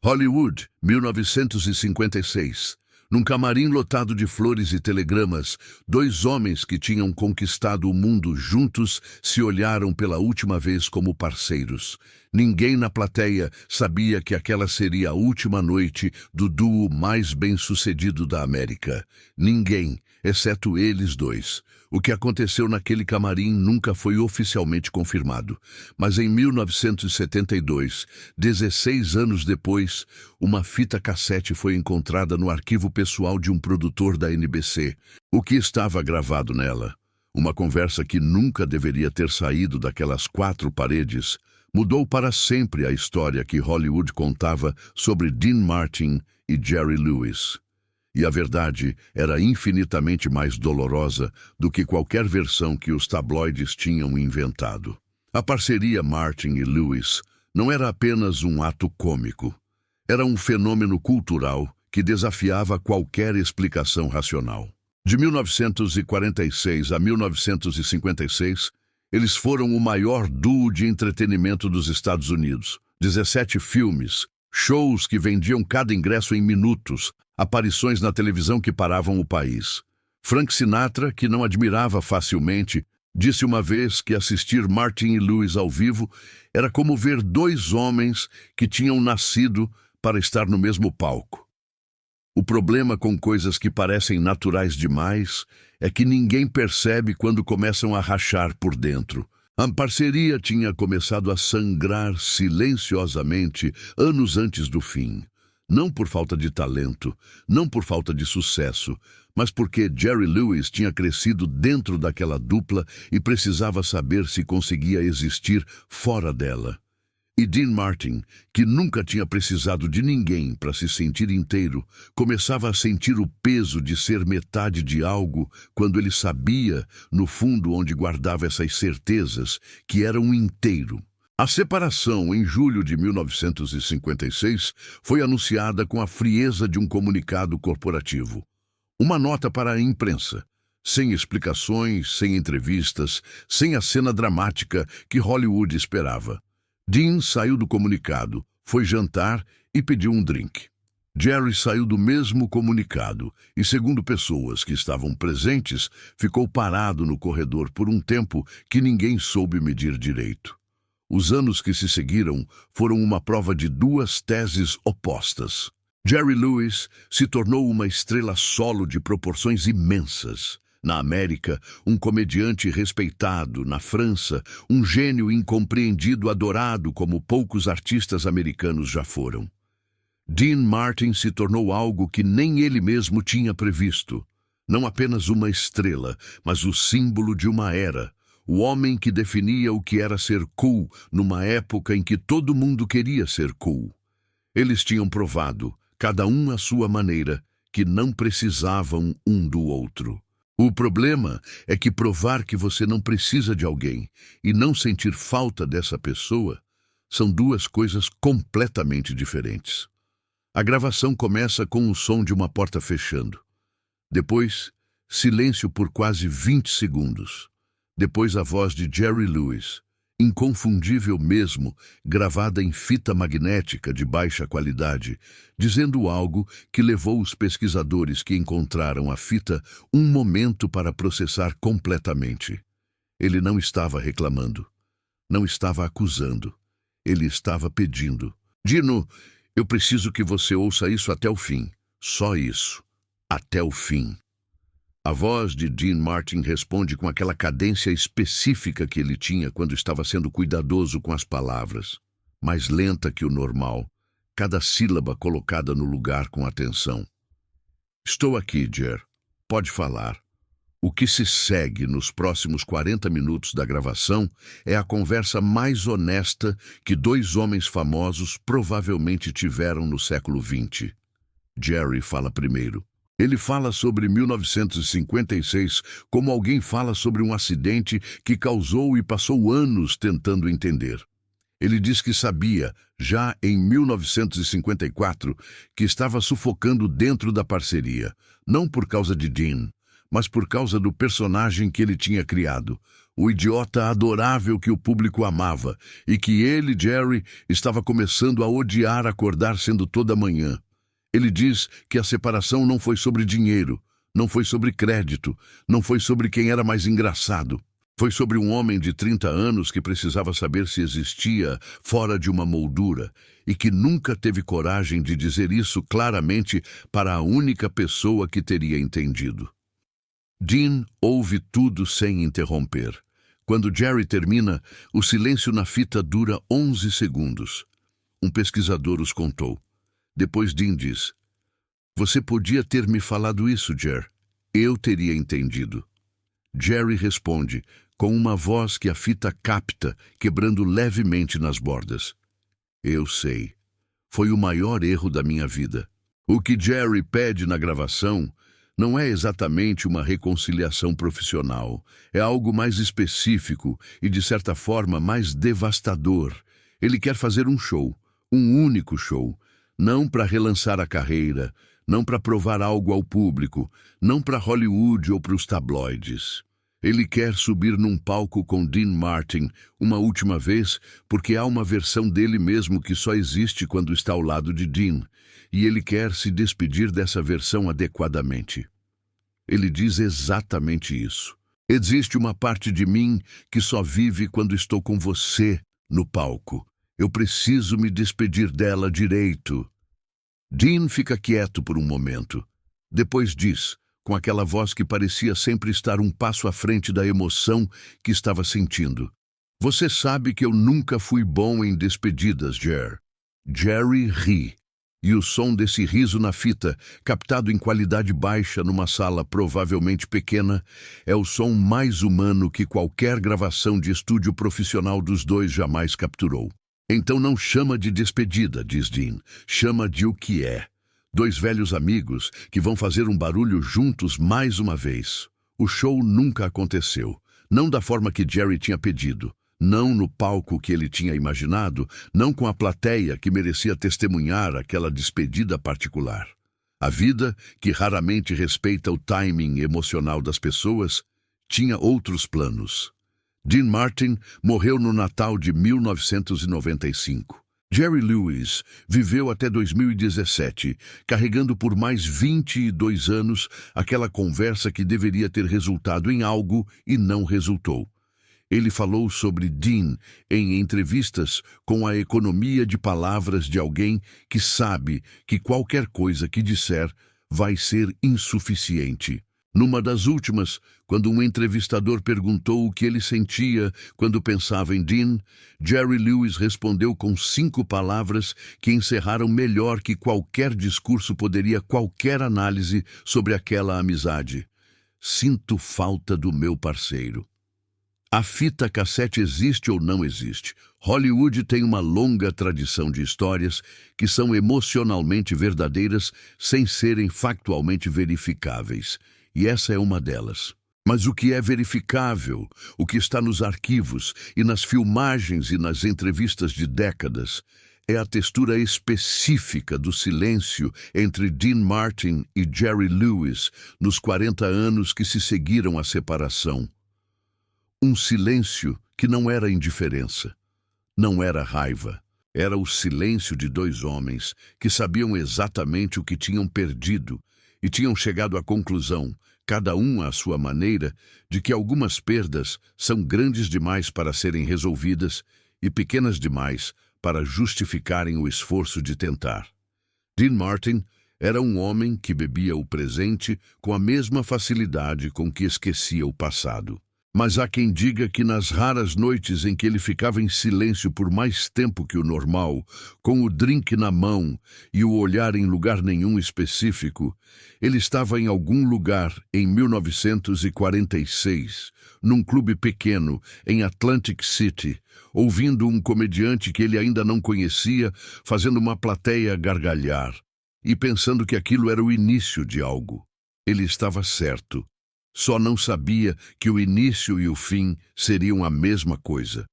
Hollywood, 1956. Num camarim lotado de flores e telegramas, dois homens que tinham conquistado o mundo juntos se olharam pela última vez como parceiros. Ninguém na plateia sabia que aquela seria a última noite do duo mais bem-sucedido da América. Ninguém, exceto eles dois. O que aconteceu naquele camarim nunca foi oficialmente confirmado. Mas em 1972, 16 anos depois, uma fita cassete foi encontrada no arquivo pessoal de um produtor da NBC. O que estava gravado nela? Uma conversa que nunca deveria ter saído daquelas quatro paredes, mudou para sempre a história que Hollywood contava sobre Dean Martin e Jerry Lewis. E a verdade era infinitamente mais dolorosa do que qualquer versão que os tabloides tinham inventado. A parceria Martin e Lewis não era apenas um ato cômico. Era um fenômeno cultural que desafiava qualquer explicação racional. De 1946 a 1956, eles foram o maior duo de entretenimento dos Estados Unidos. 17 filmes, shows que vendiam cada ingresso em minutos, aparições na televisão que paravam o país. Frank Sinatra, que não admirava facilmente, disse uma vez que assistir Martin e Lewis ao vivo era como ver dois homens que tinham nascido para estar no mesmo palco. O problema com coisas que parecem naturais demais é que ninguém percebe quando começam a rachar por dentro. A parceria tinha começado a sangrar silenciosamente anos antes do fim. Não por falta de talento, não por falta de sucesso, mas porque Jerry Lewis tinha crescido dentro daquela dupla e precisava saber se conseguia existir fora dela. E Dean Martin, que nunca tinha precisado de ninguém para se sentir inteiro, começava a sentir o peso de ser metade de algo quando ele sabia, no fundo onde guardava essas certezas, que era um inteiro. A separação, em julho de 1956, foi anunciada com a frieza de um comunicado corporativo. Uma nota para a imprensa, sem explicações, sem entrevistas, sem a cena dramática que Hollywood esperava. Dean saiu do comunicado, foi jantar e pediu um drink. Jerry saiu do mesmo comunicado e, segundo pessoas que estavam presentes, ficou parado no corredor por um tempo que ninguém soube medir direito. Os anos que se seguiram foram uma prova de duas teses opostas. Jerry Lewis se tornou uma estrela solo de proporções imensas. Na América, um comediante respeitado. Na França, um gênio incompreendido, adorado como poucos artistas americanos já foram. Dean Martin se tornou algo que nem ele mesmo tinha previsto. Não apenas uma estrela, mas o símbolo de uma era. O homem que definia o que era ser cool numa época em que todo mundo queria ser cool. Eles tinham provado, cada um à sua maneira, que não precisavam um do outro. O problema é que provar que você não precisa de alguém e não sentir falta dessa pessoa são duas coisas completamente diferentes. A gravação começa com o som de uma porta fechando. Depois, silêncio por quase 20 segundos. Depois a voz de Jerry Lewis, inconfundível mesmo, gravada em fita magnética de baixa qualidade, dizendo algo que levou os pesquisadores que encontraram a fita um momento para processar completamente. Ele não estava reclamando, não estava acusando, ele estava pedindo. Dino, eu preciso que você ouça isso até o fim, só isso, até o fim. A voz de Dean Martin responde com aquela cadência específica que ele tinha quando estava sendo cuidadoso com as palavras, mais lenta que o normal, cada sílaba colocada no lugar com atenção. Estou aqui, Jer. Pode falar. O que se segue nos próximos 40 minutos da gravação é a conversa mais honesta que dois homens famosos provavelmente tiveram no século XX. Jerry fala primeiro. Ele fala sobre 1956 como alguém fala sobre um acidente que causou e passou anos tentando entender. Ele diz que sabia, já em 1954, que estava sufocando dentro da parceria, não por causa de Dean, mas por causa do personagem que ele tinha criado, o idiota adorável que o público amava e que ele, Jerry, estava começando a odiar acordar sendo toda manhã. Ele diz que a separação não foi sobre dinheiro, não foi sobre crédito, não foi sobre quem era mais engraçado. Foi sobre um homem de 30 anos que precisava saber se existia fora de uma moldura e que nunca teve coragem de dizer isso claramente para a única pessoa que teria entendido. Dean ouve tudo sem interromper. Quando Jerry termina, o silêncio na fita dura 11 segundos. Um pesquisador os contou. Depois Dean diz: "Você podia ter me falado isso, Jer. Eu teria entendido." Jerry responde, com uma voz que a fita capta, quebrando levemente nas bordas: "Eu sei. Foi o maior erro da minha vida." O que Jerry pede na gravação não é exatamente uma reconciliação profissional. É algo mais específico e, de certa forma, mais devastador. Ele quer fazer um show, um único show, não para relançar a carreira, não para provar algo ao público, não para Hollywood ou para os tabloides. Ele quer subir num palco com Dean Martin uma última vez porque há uma versão dele mesmo que só existe quando está ao lado de Dean, e ele quer se despedir dessa versão adequadamente. Ele diz exatamente isso. "Existe uma parte de mim que só vive quando estou com você no palco. Eu preciso me despedir dela direito." Dean fica quieto por um momento. Depois diz, com aquela voz que parecia sempre estar um passo à frente da emoção que estava sentindo: "Você sabe que eu nunca fui bom em despedidas, Jer." Jerry ri, e o som desse riso na fita, captado em qualidade baixa numa sala provavelmente pequena, é o som mais humano que qualquer gravação de estúdio profissional dos dois jamais capturou. "Então não chama de despedida", diz Dean. "Chama de o que é. Dois velhos amigos que vão fazer um barulho juntos mais uma vez." O show nunca aconteceu. Não da forma que Jerry tinha pedido. Não no palco que ele tinha imaginado. Não com a plateia que merecia testemunhar aquela despedida particular. A vida, que raramente respeita o timing emocional das pessoas, tinha outros planos. Dean Martin morreu no Natal de 1995. Jerry Lewis viveu até 2017, carregando por mais 22 anos aquela conversa que deveria ter resultado em algo e não resultou. Ele falou sobre Dean em entrevistas com a economia de palavras de alguém que sabe que qualquer coisa que disser vai ser insuficiente. Numa das últimas, quando um entrevistador perguntou o que ele sentia quando pensava em Dean, Jerry Lewis respondeu com 5 palavras que encerraram melhor que qualquer discurso poderia, qualquer análise sobre aquela amizade: "Sinto falta do meu parceiro." A fita cassete existe ou não existe. Hollywood tem uma longa tradição de histórias que são emocionalmente verdadeiras sem serem factualmente verificáveis. E essa é uma delas. Mas o que é verificável, o que está nos arquivos e nas filmagens e nas entrevistas de décadas, é a textura específica do silêncio entre Dean Martin e Jerry Lewis nos 40 anos que se seguiram à separação. Um silêncio que não era indiferença, não era raiva. Era o silêncio de 2 homens que sabiam exatamente o que tinham perdido e tinham chegado à conclusão, cada um à sua maneira, de que algumas perdas são grandes demais para serem resolvidas e pequenas demais para justificarem o esforço de tentar. Dean Martin era um homem que bebia o presente com a mesma facilidade com que esquecia o passado. Mas há quem diga que nas raras noites em que ele ficava em silêncio por mais tempo que o normal, com o drink na mão e o olhar em lugar nenhum específico, ele estava em algum lugar em 1946, num clube pequeno em Atlantic City, ouvindo um comediante que ele ainda não conhecia, fazendo uma plateia gargalhar, e pensando que aquilo era o início de algo. Ele estava certo. Só não sabia que o início e o fim seriam a mesma coisa.